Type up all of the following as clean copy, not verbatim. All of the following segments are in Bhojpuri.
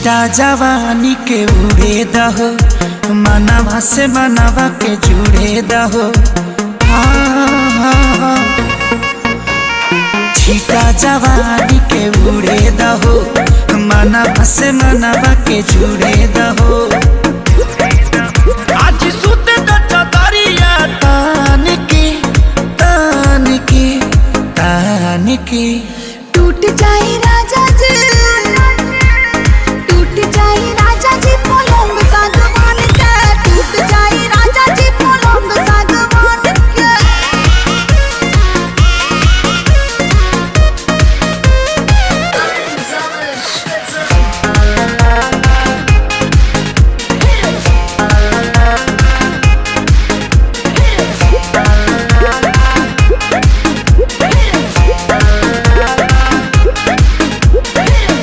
छीटा जवानी के उड़े दहो, मनवा से मनवा के जुड़े दहो। छीटा जवानी के उड़े दहो, मनवा से मनवा के जुड़े दहो। आज सुते द चदरिया तान के तान के तान के। टूट जाए राजा जी, टूट जाए राजा जी पलंग सागवान के, टूट जाए राजा जी पलंग सागवान के।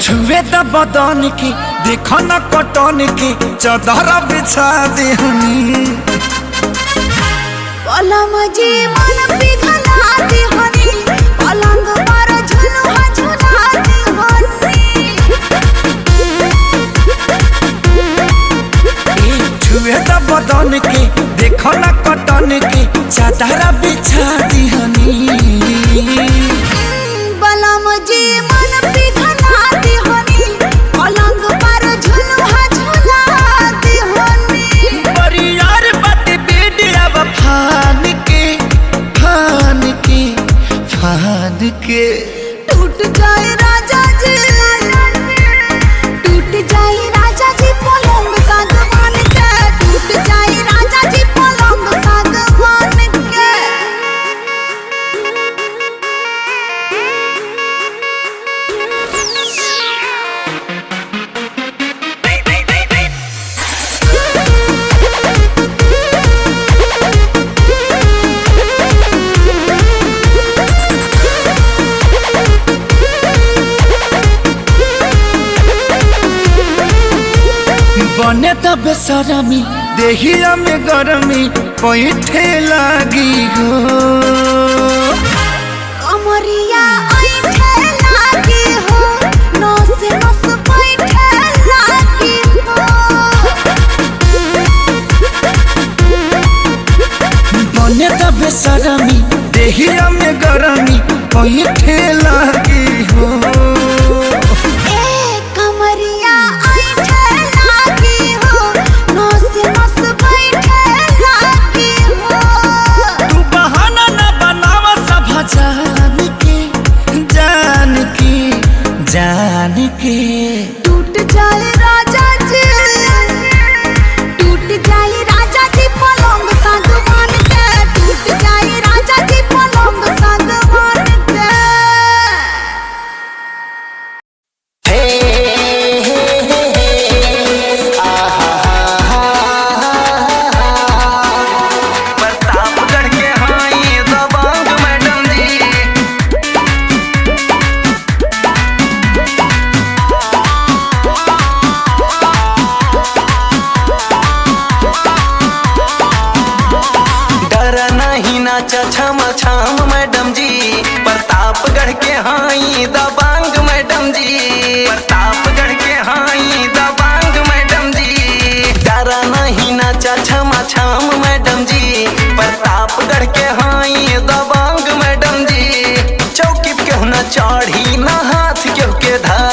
छुए द बदन की देखो न कटन की, चदर बिछा देहनी। पलम जी मन पिघला देहनी, पलंग पर झुलुआ झुला देहनी। छुए द बदन की देखो न कटन की, चदर बिछा देहनी। पलम जी मन पिघला देहनी, पलंग पर झुलुआ झुला देहनी। परियार बात बेडिया फान के फान के फान के। टूट जाए राजा जी, टूट जाए राजा जी पलंग सागवान के, टूट जाए राजा जी पलंग सागवान के। बने त बेसरमी देहिया में गरमी पैठे लागी हो। कमरिया ऐठे लागी हो, नस नस बैठे लागी हो। बने त बेसरमी देहिया में गरमी पैठे लागी हो। कमरिया ऐठे लागी हो, नस नस बैठे लागी हो। तू बहाना न बनावा सब जान के जान के जान के। टूट जाए राजा जी, टूट जाए राजा जी पलंग सागवान के, टूट जाए राजा जी पलंग सागवान के। प्रतापगढ़ के हाई दबंग मैडम जी। डर नहीं नाचा छम छम मैडम जी, प्रतापगढ़ के हाई दबंग मैडम जी। प्रतापगढ़ के हाई दबंग मैडम जी। डर नहीं नाचा छम छम मैडम जी, प्रतापगढ़ के